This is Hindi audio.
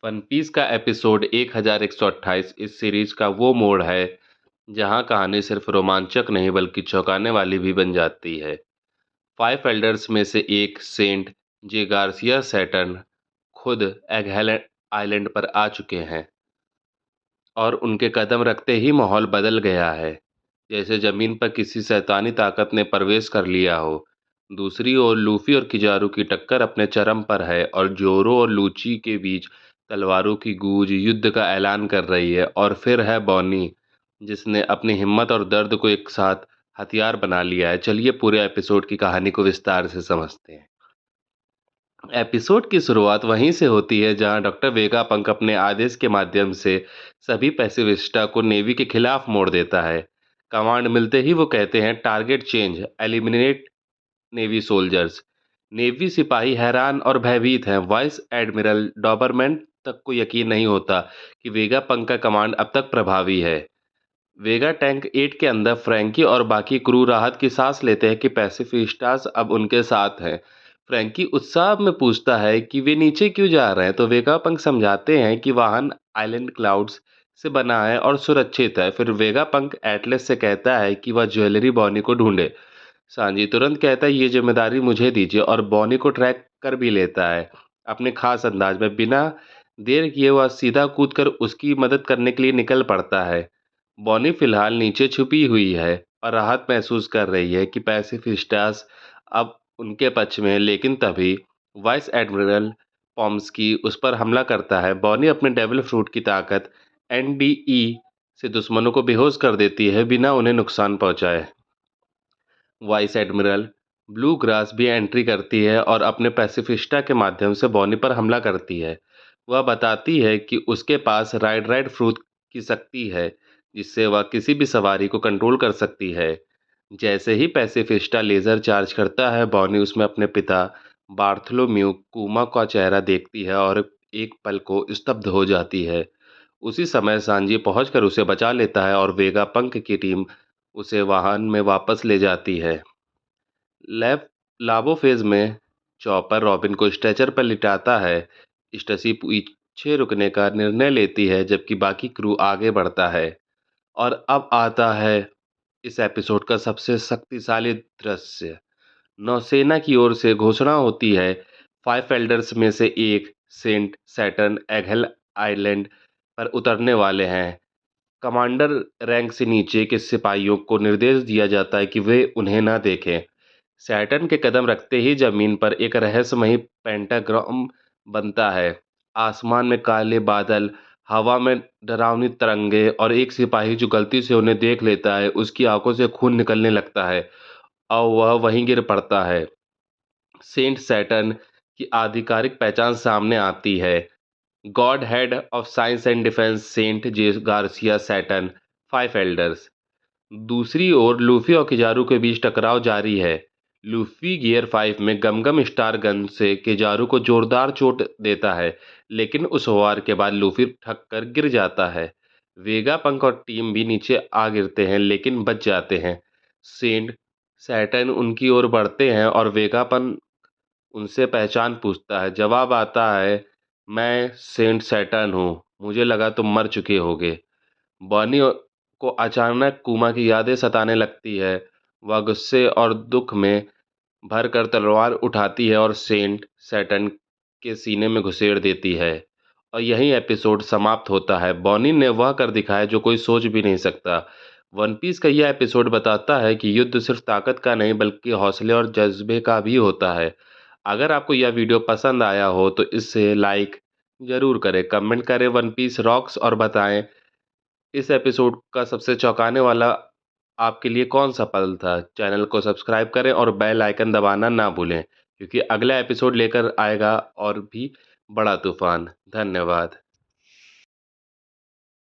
वन पीस का एपिसोड 1128 इस सीरीज़ का वो मोड़ है, जहाँ कहानी सिर्फ रोमांचक नहीं बल्कि चौंकाने वाली भी बन जाती है। फाइव एल्डर्स में से एक सेंट जे गार्सिया सैटर्न खुद एगहेल आइलैंड पर आ चुके हैं और उनके कदम रखते ही माहौल बदल गया है, जैसे ज़मीन पर किसी शैतानी ताकत ने प्रवेश कर लिया हो। दूसरी ओर लूफ़ी और किजारू की टक्कर अपने चरम पर है और जोरो और लूची के बीच तलवारों की गूंज युद्ध का ऐलान कर रही है। और फिर है बॉनी, जिसने अपनी हिम्मत और दर्द को एक साथ हथियार बना लिया है। चलिए पूरे एपिसोड की कहानी को विस्तार से समझते हैं। एपिसोड की शुरुआत वहीं से होती है जहां डॉक्टर वेगापंक अपने आदेश के माध्यम से सभी पैसिफिस्टा को नेवी के खिलाफ मोड़ देता है। कमांड मिलते ही वो कहते हैं target change, eliminate navy soldiers. Navy सिपाही हैरान और भयभीत हैं। वाइस एडमिरल डॉबरमैन तक को यकीन नहीं होता कि वेगापंक का कमांड अब तक प्रभावी है। वेगा टैंक 8 के अंदर फ्रैंकी और बाकी क्रू राहत की सांस लेते हैं कि पैसिफिस्टास अब उनके साथ हैं। फ्रैंकी उत्साह में पूछता है कि वे नीचे क्यों जा रहे हैं, तो वेगापंक समझाते हैं कि वाहन आइलैंड क्लाउड्स से बना है और सुरक्षित है। फिर वेगापंक एटलस से कहता है कि वह ज्वेलरी बॉनी को ढूंढे। सांजी तुरंत कहता है ये जिम्मेदारी मुझे दीजिए और बॉनी को ट्रैक कर भी लेता है अपने खास अंदाज में। बिना देर किए वह सीधा कूदकर उसकी मदद करने के लिए निकल पड़ता है। बॉनी फिलहाल नीचे छुपी हुई है और राहत महसूस कर रही है कि पैसिफिस्टास अब उनके पक्ष में है। लेकिन तभी वाइस एडमिरल पॉम्स्की उस पर हमला करता है। बॉनी अपने डेविल फ्रूट की ताकत एनडीई से दुश्मनों को बेहोश कर देती है बिना उन्हें नुकसान पहुंचाए। वाइस एडमिरल ब्लू ग्रास भी एंट्री करती है और अपने पैसिफिस्टा के माध्यम से बॉनी पर हमला करती है। वह बताती है कि उसके पास राइड फ्रूट की शक्ति है, जिससे वह किसी भी सवारी को कंट्रोल कर सकती है। जैसे ही पैसिफिस्टा लेज़र चार्ज करता है, बॉनी उसमें अपने पिता बार्थलोम्यू कूमा का चेहरा देखती है और एक पल को स्तब्ध हो जाती है। उसी समय सांजी पहुंचकर उसे बचा लेता है और वेगापंक की टीम उसे वाहन में वापस ले जाती है। लैब लाबो फेज में चॉपर रॉबिन को स्ट्रेचर पर लिटाता है। स्टेसी पीछे रुकने का निर्णय लेती है जबकि बाकी क्रू आगे बढ़ता है। और अब आता है इस एपिसोड का सबसे शक्तिशाली दृश्य। नौसेना की ओर से घोषणा होती है फाइव एल्डर्स में से एक सेंट सैटर्न एगहेल आइलैंड पर उतरने वाले हैं। कमांडर रैंक से नीचे के सिपाहियों को निर्देश दिया जाता है कि वे उन्हें न देखें। सैटर्न के कदम रखते ही जमीन पर एक रहस्यमयी पेंटाग्राम बनता है। आसमान में काले बादल, हवा में डरावनी तरंगे और एक सिपाही जो गलती से उन्हें देख लेता है, उसकी आंखों से खून निकलने लगता है और वह वहीं गिर पड़ता है। सेंट सैटर्न की आधिकारिक पहचान सामने आती है। God head of science and defence saint Jaygarcia Saturn, five elders. दूसरी ओर लूफी और किजारू के बीच टकराव जारी है। लूफी गियर 5 में गमगम स्टार गन से किजारू को जोरदार चोट देता है, लेकिन उस वार के बाद लूफी ठक कर गिर जाता है। वेगापंक और टीम भी नीचे आ गिरते हैं लेकिन बच जाते हैं। सेंट सैटर्न उनकी ओर बढ़ते हैं और वेगापन उनसे पहचान पूछता है। जवाब आता है, मैं सेंट सैटर्न हूँ, मुझे लगा तुम मर चुके होगे। बॉनी को अचानक कुमा की यादें सताने लगती है। वह गुस्से और दुख में भरकर तलवार उठाती है और सेंट सैटर्न के सीने में घुसेड़ देती है। और यही एपिसोड समाप्त होता है। बॉनी ने वह कर दिखाया जो कोई सोच भी नहीं सकता। वन पीस का यह एपिसोड बताता है कि युद्ध सिर्फ ताकत का नहीं बल्कि हौसले और जज्बे का भी होता है। अगर आपको यह वीडियो पसंद आया हो तो इसे लाइक ज़रूर करें, कमेंट करें वन पीस रॉक्स और बताएं इस एपिसोड का सबसे चौंकाने वाला आपके लिए कौन-सा पल था? चैनल को सब्सक्राइब करें और बेल आइकन दबाना ना भूलें, क्योंकि अगला एपिसोड लेकर आएगा और भी बड़ा तूफ़ान। धन्यवाद।